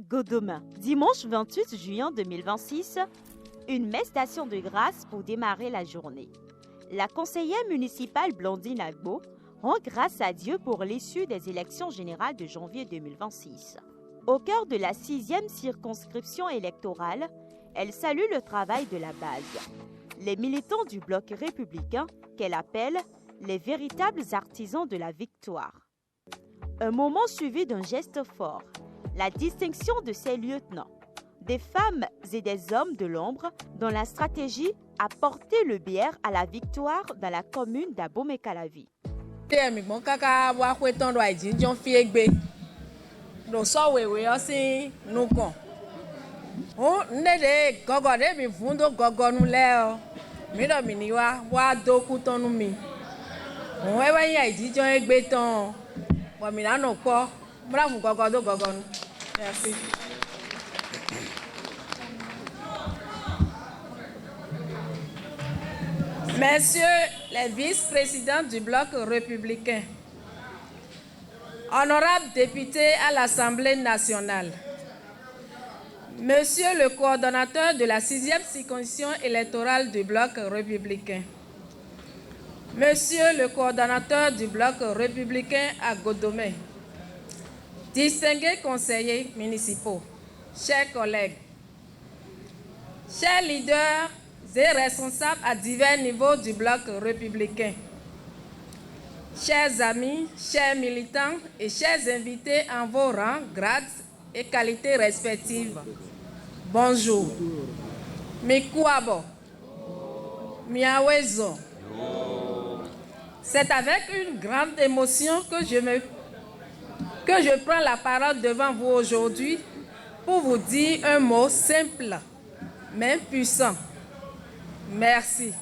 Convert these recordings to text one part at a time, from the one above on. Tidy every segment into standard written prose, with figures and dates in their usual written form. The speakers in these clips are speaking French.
Godoma, dimanche 28 juillet 2026, une messe d'action de grâce pour démarrer la journée. La conseillère municipale Blandine Agbo rend grâce à Dieu pour l'issue des élections générales de janvier 2026. Au cœur de la 6e circonscription électorale, elle salue le travail de la base. Les militants du bloc républicain, qu'elle appelle les véritables artisans de la victoire. Un moment suivi d'un geste fort, la distinction de ces lieutenants, des femmes et des hommes de l'ombre dont la stratégie a porté le bière à la victoire dans la commune d'Abomey-Calavi. Merci. Messieurs les vice-présidents du bloc républicain, honorables députés à l'Assemblée nationale, Monsieur le coordonnateur de la 6e circonscription électorale du bloc républicain, Monsieur le coordonnateur du bloc républicain à Godomé, distingués conseillers municipaux, chers collègues, chers leaders et responsables à divers niveaux du bloc républicain, chers amis, chers militants et chers invités en vos rangs, grades et qualités respectives, bonjour. Mikuabo, Miawezo. C'est avec une grande émotion que je prends la parole devant vous aujourd'hui pour vous dire un mot simple, mais puissant. Merci.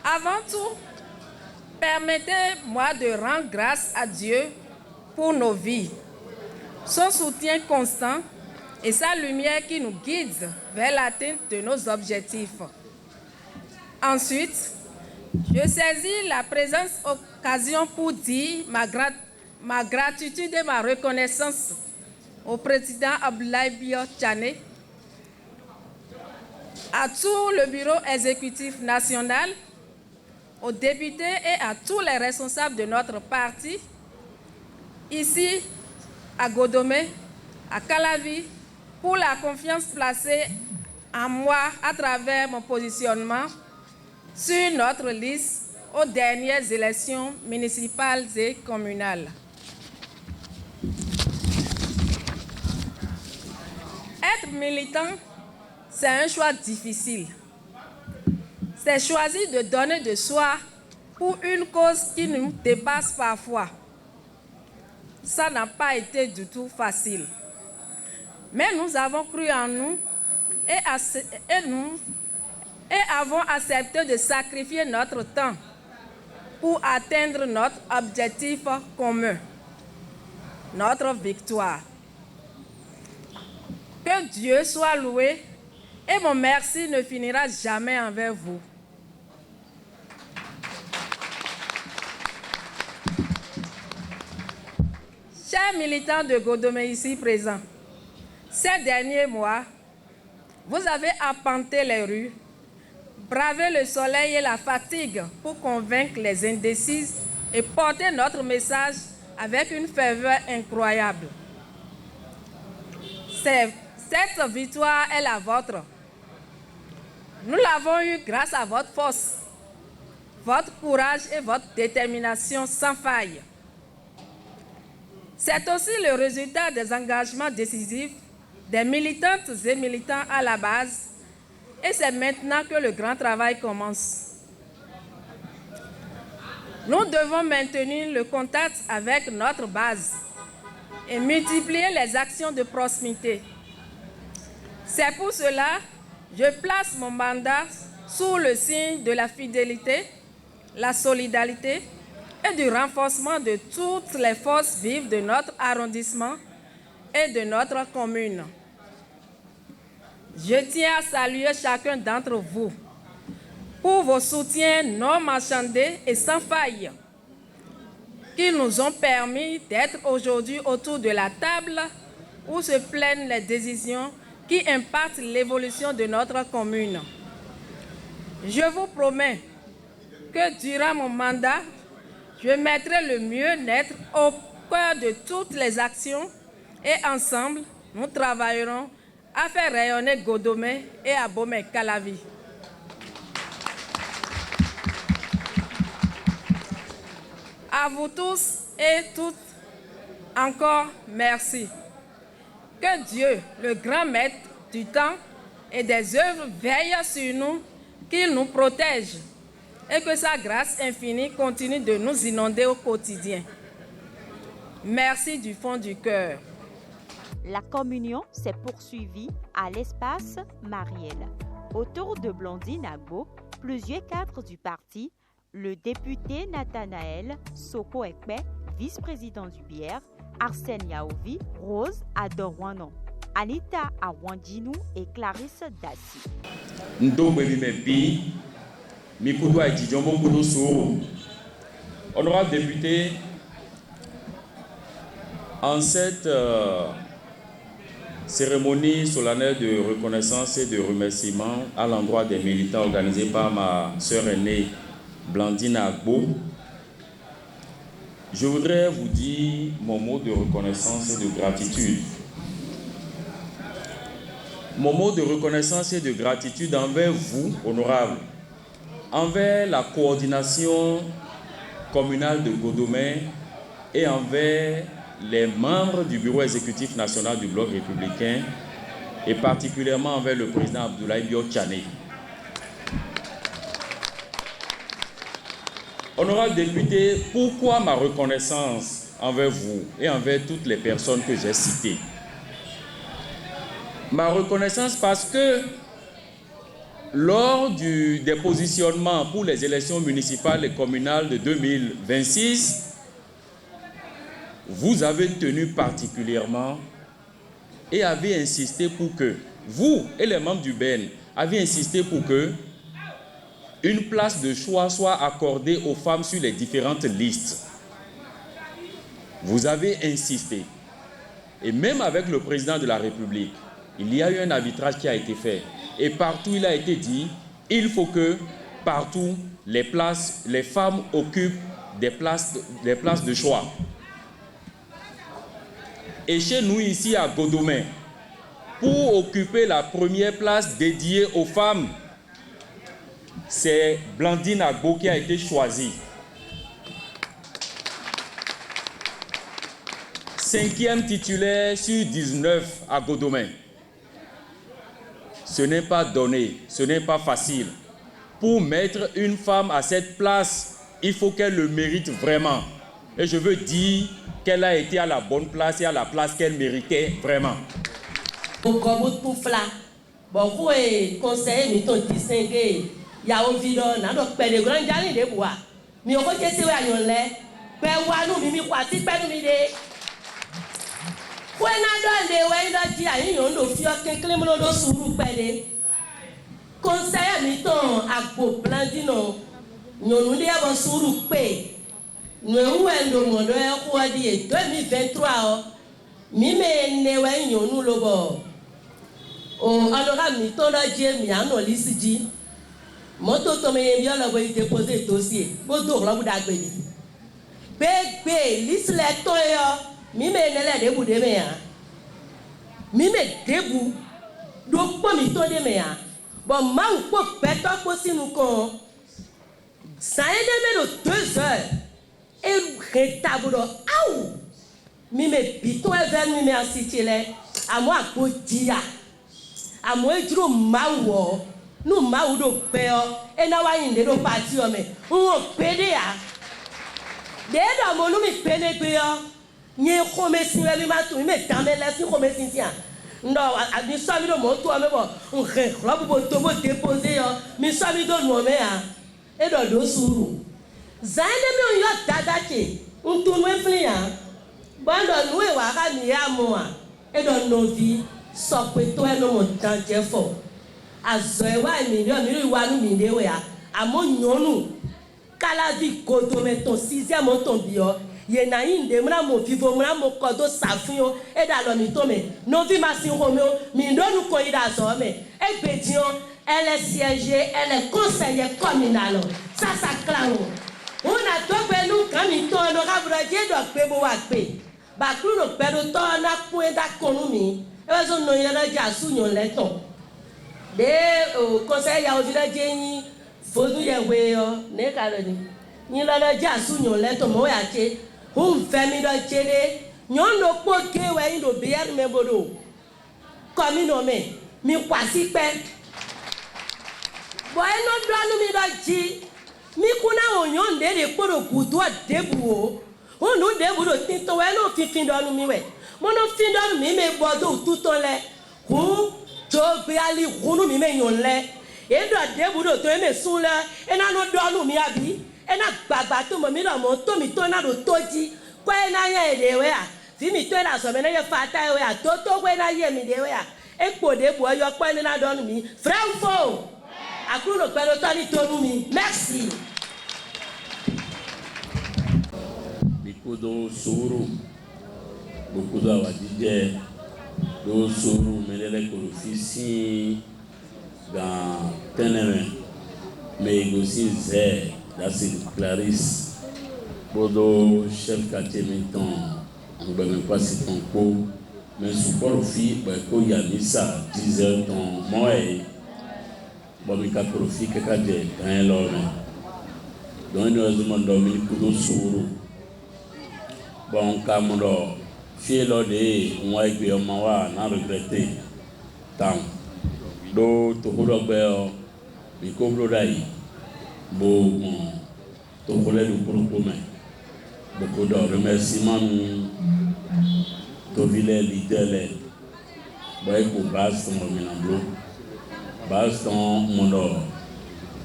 Avant tout, permettez-moi de rendre grâce à Dieu pour nos vies, son soutien constant et sa lumière qui nous guide vers l'atteinte de nos objectifs. Ensuite, je saisis la présente occasion pour dire ma gratitude et ma reconnaissance au président Abdoulaye Bio Tchane, à tout le bureau exécutif national, aux députés et à tous les responsables de notre parti, ici à Godomé, à Calavi, pour la confiance placée en moi à travers mon positionnement sur notre liste aux dernières élections municipales et communales. Être militant, c'est un choix difficile. C'est choisir de donner de soi pour une cause qui nous dépasse parfois. Ça n'a pas été du tout facile. Mais nous avons cru en nous et avons accepté de sacrifier notre temps pour atteindre notre objectif commun, notre victoire. Que Dieu soit loué et mon merci ne finira jamais envers vous. Chers militants de Godomé ici présents, ces derniers mois, vous avez arpenté les rues, bravé le soleil et la fatigue pour convaincre les indécises et porter notre message avec une ferveur incroyable. Cette victoire est la vôtre. Nous l'avons eue grâce à votre force, votre courage et votre détermination sans faille. C'est aussi le résultat des engagements décisifs des militantes et militants à la base, et c'est maintenant que le grand travail commence. Nous devons maintenir le contact avec notre base et multiplier les actions de proximité. C'est pour cela que je place mon mandat sous le signe de la fidélité, la solidarité et du renforcement de toutes les forces vives de notre arrondissement et de notre commune. Je tiens à saluer chacun d'entre vous pour vos soutiens non marchandés et sans faille, qui nous ont permis d'être aujourd'hui autour de la table où se prennent les décisions qui impactent l'évolution de notre commune. Je vous promets que durant mon mandat, je mettrai le mieux-être au cœur de toutes les actions et ensemble, nous travaillerons à faire rayonner Godomé et Abomey-Calavi. À vous tous et toutes, encore merci. Que Dieu, le grand maître du temps et des œuvres, veille sur nous, qu'il nous protège et que sa grâce infinie continue de nous inonder au quotidien. Merci du fond du cœur. La communion s'est poursuivie à l'espace Marielle. Autour de Blandine Agbo, plusieurs cadres du parti, le député Nathanaël Soko-Ekpe, vice-président du BIER, Arsène Yaovi, Rose Adorwanon, Anita Awanjinou et Clarisse Dassi. Honorable député, en cette cérémonie solennelle de reconnaissance et de remerciement à l'endroit des militants organisés par ma sœur aînée Blandine Agbo, je voudrais vous dire mon mot de reconnaissance et de gratitude. Mon mot de reconnaissance et de gratitude envers vous, honorable, envers la coordination communale de Godomé et envers les membres du bureau exécutif national du Bloc républicain et particulièrement envers le président Abdoulaye Bio-Tchane. Honorable député, pourquoi ma reconnaissance envers vous et envers toutes les personnes que j'ai citées? Ma reconnaissance parce que lors des positionnements pour les élections municipales et communales de 2026, vous avez tenu particulièrement et avez insisté pour que, vous et les membres du BN, avez insisté pour que une place de choix soit accordée aux femmes sur les différentes listes. Vous avez insisté. Et même avec le président de la République, il y a eu un arbitrage qui a été fait. Et partout, il a été dit, il faut que partout, les femmes occupent des places de choix. Et chez nous, ici à Godomé, pour occuper la première place dédiée aux femmes, c'est Blandine Agbo qui a été choisie. 5e titulaire sur 19 à Godomé. Ce n'est pas donné, ce n'est pas facile. Pour mettre une femme à cette place, il faut qu'elle le mérite vraiment. Et je veux dire qu'elle a été à la bonne place et à la place qu'elle méritait vraiment. Nous avons 2023, honorable Mitola Dieu, Miano Lissi, Moto Tomé bien la voie déposer dossier, Bodo Rabudagbe. Bébé, liste les toya, Mime Nella de Boudemea. Mime debout, donc pas Mito de Mea. Bon, Mau pour péter possible nous con. Ça a été 2 heures. Et rétablo, aou! Mime pito even mime asitile, à moi godia. À moi dro mawo, nous mawo do peo, et na wa inde do parti o me. On pede ya. De da mo nu mi pele pe yo. Nye khome sinwe mi matu mi tambe la si khome sintia. Ndo a mi so mi do mo to me bo. On re robu bo to bo déposer yo. Mi so mi do no me ya. E do suru. Zaine mi yo dadake. On tourne flia. Bando nous e wa ka mi ya mo a. E do no vi. So pe to e no mo tan je fo. Azo e wa mi wa nu mi de we a amo nyɔnu kalavi Godome ton 6e ton bio yena inde mna mo vivo mna mo kodo safio e da lo mi to me no vi masin romeo mi ndo nu ko ida so me e gbedion elle est siégée elle est conseillère communale ça claro una to pe nu kan mi to honorable je do pe bo wa pe ba kru no pe do to na ku e da konu mi e so no yena ja su nyon le ton de o conseillère o village yin fodu ye we yo ne ka lo ni la la ja su nyon le ton mo ya che femi do chele nyon no po ke we ndo be yar me bodo komi no me mi kwasi pe boy no do anu mi do ji mi kuna onyon de de poro kudo debu o no debu do tinto we no fifin do anu mi we mo no fin do anu mi me bodo tuton le hu to be ali hunu mi me nyon le e do debu do to me sun le e na no do anu mi abi ena gbagba to mo mi lo mo to mi to na do toji ko ena ye de we a fi mi to na so me na ye fata we a to ko ena ye mi de we a e pode bo yo po ni na do nu mi frefo akuru no pe lo to ni to nu mi merci bikodo suru bokudo awadije do suru melele ko fisi dans tenere mais aussi zé. Là, c'est Clarisse. Bodo, chef quartier Minton, on ne peut même pas si ton coup. Mais sous profit, il y a mis ça, 10 heures ton moyen. Bon, il y a profit que quand j'ai un l'homme. Donc, nous avons dormi le coup de sourd. Bon, comme on a fait l'ordre, on a été regretté. Tant. Donc, tout le monde, il y bon, tout le monde beaucoup de remerciements tout le leader pour base ton minamblo base ton mondo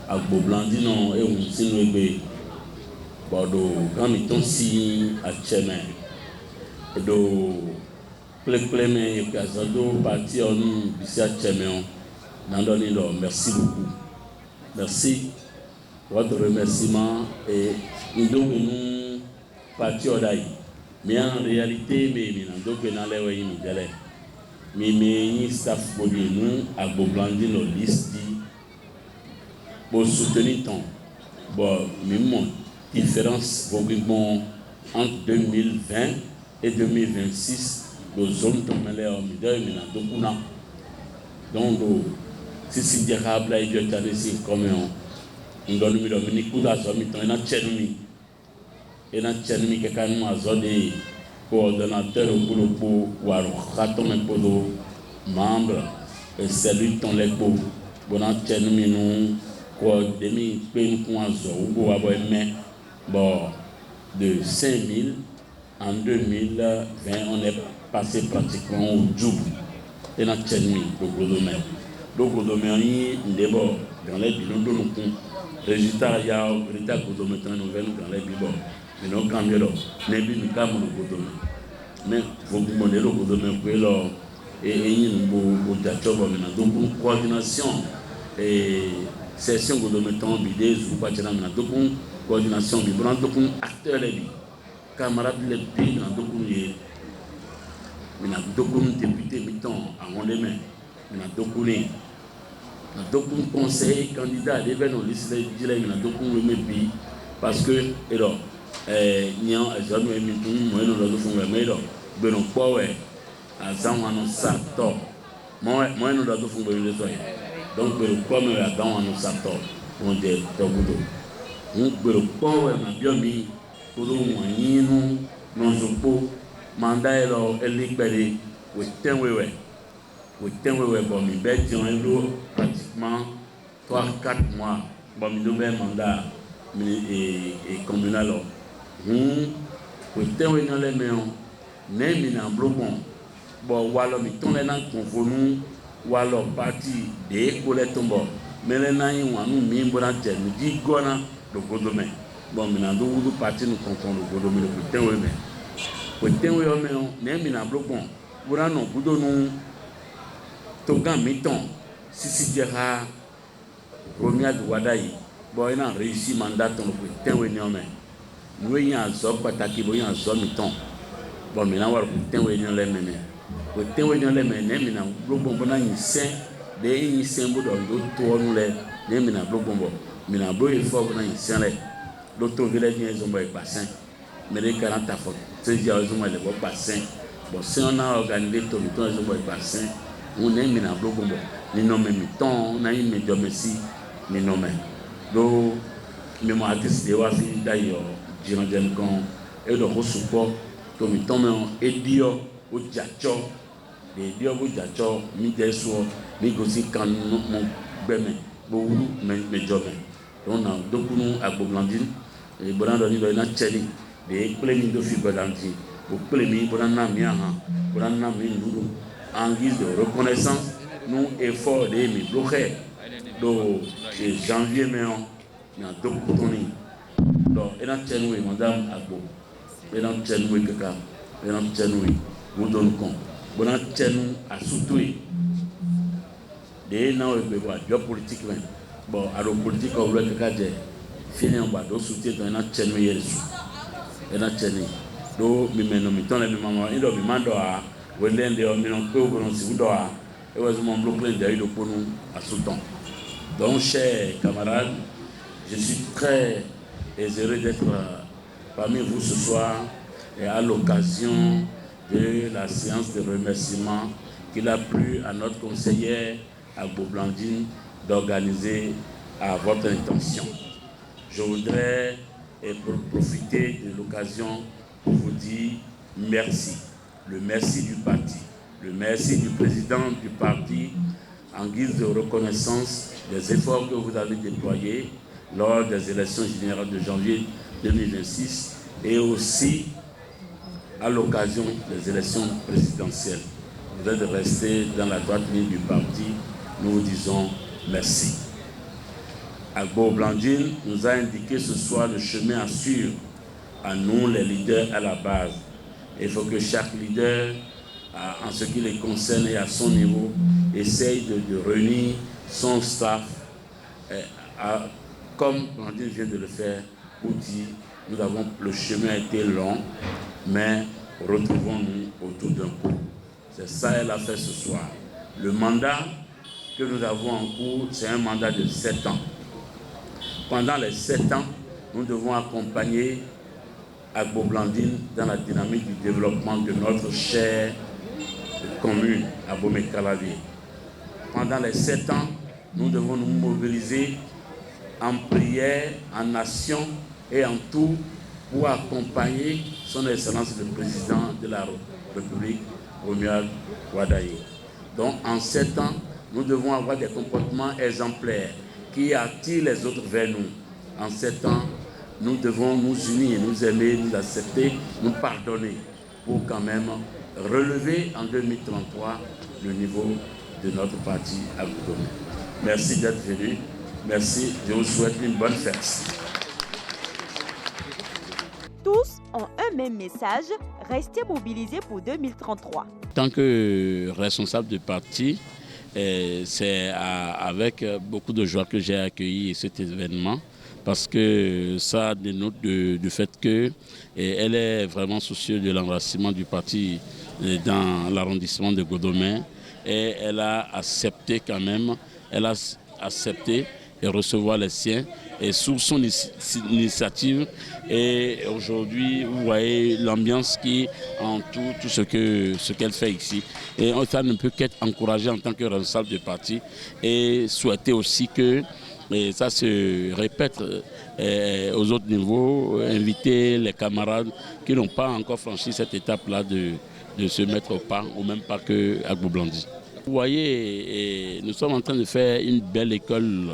agbo blandino et on sinwebe bodo quand ils ton si à cheme do plein et que ça do partir on bisia cheme on donne leur merci beaucoup merci. Votre remerciement et nous devons partir d'ailleurs. Mais en réalité, nous devons staff pour nous à Boblandi nos listes pour soutenir ton bon différence entre 2020 et 2026 nos zones tombées en milieu donc si diable et Dieu t'a laissé comme on donne mi domini kuda so mi ton na chenumi ke kanu azode coordonnateur au groupe waro khato me podo membre et celui ton lepo bona chenumi nous ko demi pe nous azo ugo wa boy bon de 5000 en 2020 on est passé pratiquement au double et na chenumi do Godome yi ndebo dans les bilans de nous résultat il y a résultat Godome dans nouvelle dans les bilans mais non quand le nebi nous comme Godome mais vous demandez le Godome pour le et il nous job maintenant donc coordination et session Godome temps bidé ou pas dans donc coordination vibrante donc acteur les camarades les pays dans donc donc député miton à mon demain na dokun conseil candidat à l'événement liste de la dokun le mebi parce que alors nian azanu emi mo no do fun me do be no powe azan anu sato mo no do fun be le so donc be ko me azan anu sato on de togudo un be powe na biomi pour mo yinu no zopo mandat elo eligbere we tenwewe bon mi bête en l'eau pratiquement 3-4 mois bon mi nouvel mandat et communal we tenwe dans les mains né mi na blobon bon walo mi ton les nan confonu walo parti de kole tombo mais les nan yi wanu mi bona te mi di gona do Godome bon mi na do wudu parti nous confond do Godome le tenwe me we tenwe o me né mi na blobon bora no budo no Togan miton sisi jera Romia Douadaï bon il a réussi mandat ton pour témoigner mais nous y a zo pataki bo y a zo miton bon maintenant on va témoigner les ménés pour témoigner les ménés maintenant bon bon na nyisen de nyisen bo do to nous les maintenant bon maintenant bo il faut na nyisen les l'auto village ni zo boy bassin mais les 40 fois c'est déjà zo mo le bassin bon si on a organisé tout le zo boy bassin on est maintenant bon ni nommé miton na y médio messi ni nommé do me mo artiste wa fi d'ailleurs jiran dem kan e do ko support to mi ton me edio o jacho de dio o jacho mi jesu mi go si kan mo gbeme bo wuru me jobe don na do kunu agbo blandine e bonan do ni do na cheli de ple mi do fi bodanti o ple mi bonan na mi aha bonan na mi nduru en guise de reconnaissance nous effort de mi bloquer do janvier mais on a donc toni donc et dans tenu madame agbo et dans tenu kaka et dans tenu vous donne compte bon dans tenu à soutenir de na o be wa job politique mais bon alors politique on veut kaka je fini on va do soutenir dans tenu yesu et dans tenu do mi meno mi ton le maman il do mi mando a welende o mi non ko bon si vous do a et was mon bloquer de do pour nous à soutenir. Donc, chers camarades, je suis très heureux d'être parmi vous ce soir et à l'occasion de la séance de remerciement qu'il a plu à notre conseillère Agbo Blandine d'organiser à votre intention. Je voudrais profiter de l'occasion pour vous dire merci. Le merci du parti, le merci du président du parti en guise de reconnaissance des efforts que vous avez déployés lors des élections générales de janvier 2026 et aussi à l'occasion des élections présidentielles. Vous êtes restés dans la droite ligne du parti. Nous vous disons merci. Agbo Blandine nous a indiqué ce soir le chemin à suivre à nous les leaders à la base. Il faut que chaque leader, en ce qui les concerne et à son niveau, essaye de réunir son staff, comme Blandine vient de le faire, pour dire, le chemin a été long, mais retrouvons-nous autour d'un pot. C'est ça qu'elle a fait ce soir. Le mandat que nous avons en cours, c'est un mandat de 7 ans. Pendant les 7 ans, nous devons accompagner Agbo Blandine dans la dynamique du développement de notre chère commune à Abomey-Calavier. Pendant les 7 ans, nous devons nous mobiliser en prière, en action et en tout pour accompagner son Excellence le Président de la République, Romuald Wadaye. Donc en 7 ans, nous devons avoir des comportements exemplaires qui attirent les autres vers nous. En 7 ans, nous devons nous unir, nous aimer, nous accepter, nous pardonner pour quand même relever en 2033 le niveau de notre parti à Goudomé. Merci d'être venu. Merci. Je vous souhaite une bonne fête. Tous ont un même message, restez mobilisés pour 2033. En tant que responsable de parti, c'est avec beaucoup de joie que j'ai accueilli cet événement parce que ça dénote du fait qu'elle est vraiment soucieuse de l'enracinement du parti dans l'arrondissement de Goudomé et elle a accepté quand même, et recevoir les siens et sous son initiative. Et aujourd'hui, vous voyez l'ambiance qui entoure tout ce qu'elle fait ici. Et ça ne peut qu'être encouragé en tant que responsable de parti et souhaiter aussi que ça se répète aux autres niveaux, inviter les camarades qui n'ont pas encore franchi cette étape-là de se mettre au pas, au même pas que Agbo Blandine. Vous voyez, nous sommes en train de faire une belle école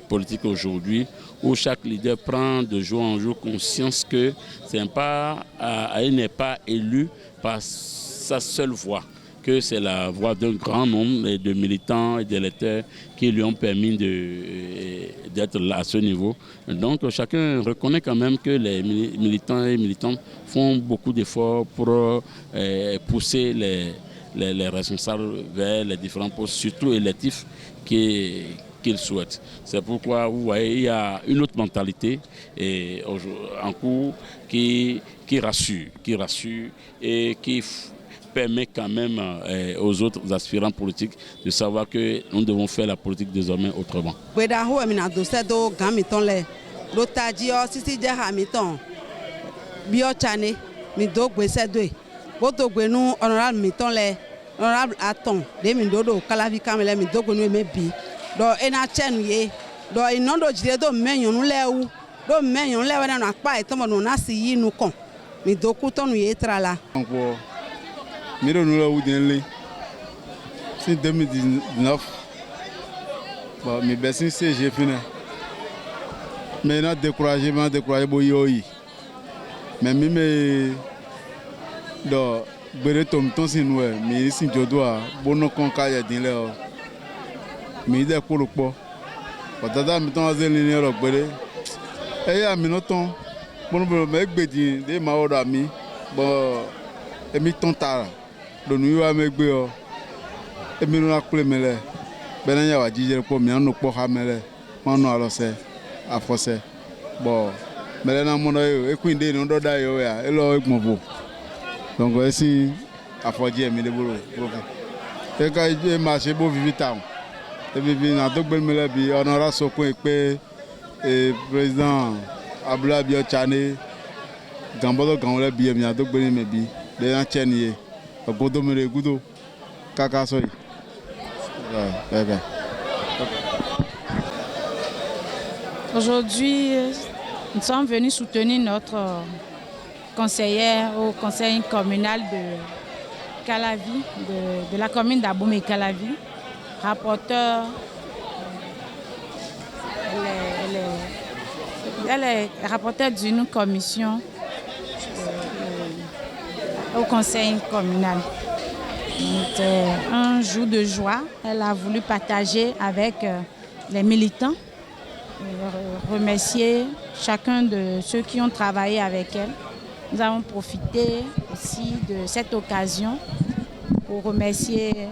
politique aujourd'hui où chaque leader prend de jour en jour conscience que il n'est pas élu par sa seule voix, que c'est la voix d'un grand nombre de militants et d'électeurs qui lui ont permis d'être là à ce niveau. Donc chacun reconnaît quand même que les militants et militantes font beaucoup d'efforts pour pousser les responsables vers les différents postes, surtout électifs, qui qu'ils souhaitent. C'est pourquoi, vous voyez, il y a une autre mentalité en cours qui rassure et qui permet quand même aux autres aspirants politiques de savoir que nous devons faire la politique désormais autrement. Honorable Aton, de Mindodo, Calavi Camele, Midogo, Mebi, do Ena Chen ye, do Inondo Giledo Menyon Leu, do Menyon Levan and Akpa, Tomo Nasi Nukon, Midokuton ye trala. Miro nous l'a oudinli. C'est 2019. Bon, mais ben si c'est j'ai fini. Mais n'a découragé boyoyi. Mais me do bere tom ton sin we mi sin jodo a bono kon ka ya din le o. Mi de ko lopo. Patata mi ton azeli ni ro bere. E ya mi no ton. Bono me gbedin de ma odo mi. Bo emi ton tara. Do nu wa me gbe o. Emi no la kule mele. Bena ya wa jije po mi anu po ha mele. Mo no alo se afose. Bo mele na mo no e ku inde no do da yo ya. E lo egbon bo. Donc ici à Fodie mi de boulot. Et quand il marché beau vivre town. Et vivre dans deux belles mélodies on aura Soko et président Abdoulaye Bio Tchane Gambolo Gambolo bien mi deux belles mélodies de l'enchaîner Godomere Gudo Kaka Soy. Aujourd'hui, nous sommes venus soutenir notre conseillère au conseil communal de Calavi, de la commune d'Aboumé-Calavi, rapporteur. Elle est rapporteure d'une commission au conseil communal. C'était un jour de joie. Elle a voulu partager avec les militants, remercier chacun de ceux qui ont travaillé avec elle. Nous avons profité aussi de cette occasion pour remercier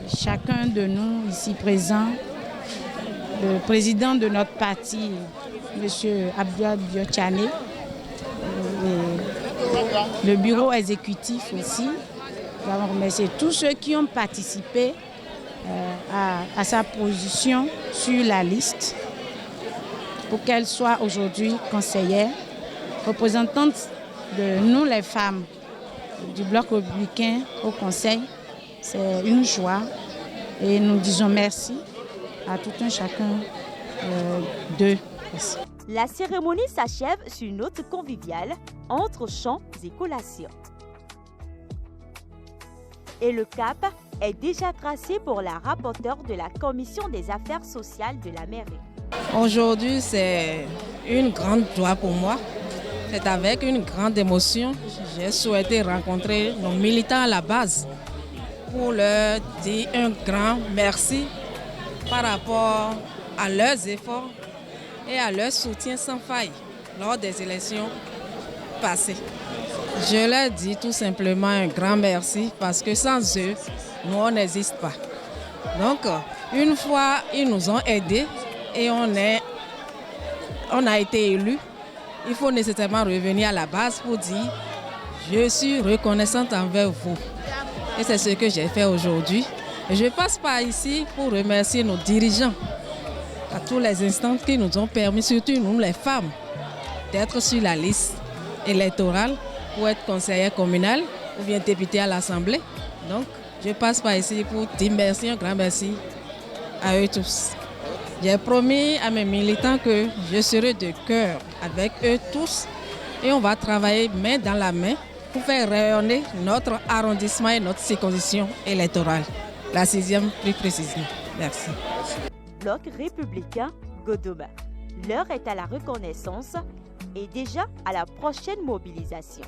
chacun de nous ici présents, le président de notre parti, M. Abdoulaye Bio Tchane, le bureau exécutif aussi. Nous avons remercié tous ceux qui ont participé à sa position sur la liste pour qu'elle soit aujourd'hui conseillère, représentante de nous les femmes du bloc républicain au conseil. C'est une joie et nous disons merci à tout un chacun d'eux. La cérémonie s'achève sur une note conviviale entre chants et collations. Et le cap est déjà tracé pour la rapporteure de la Commission des affaires sociales de la mairie. Aujourd'hui, c'est une grande joie pour moi. C'est avec une grande émotion que j'ai souhaité rencontrer nos militants à la base pour leur dire un grand merci par rapport à leurs efforts et à leur soutien sans faille lors des élections passées. Je leur dis tout simplement un grand merci parce que sans eux, nous, on n'existe pas. Donc, une fois, ils nous ont aidés et on a été élus. Il faut nécessairement revenir à la base pour dire « Je suis reconnaissante envers vous ». Et c'est ce que j'ai fait aujourd'hui. Je passe par ici pour remercier nos dirigeants à tous les instants qui nous ont permis, surtout nous les femmes, d'être sur la liste électorale pour être conseillère communale ou bien députée à l'Assemblée. Donc, je passe par ici pour dire merci, un grand merci à eux tous. J'ai promis à mes militants que je serai de cœur avec eux tous et on va travailler main dans la main pour faire rayonner notre arrondissement et notre circonscription électorale. La 6e plus précisément. Merci. Bloc républicain Godoma. L'heure est à la reconnaissance et déjà à la prochaine mobilisation.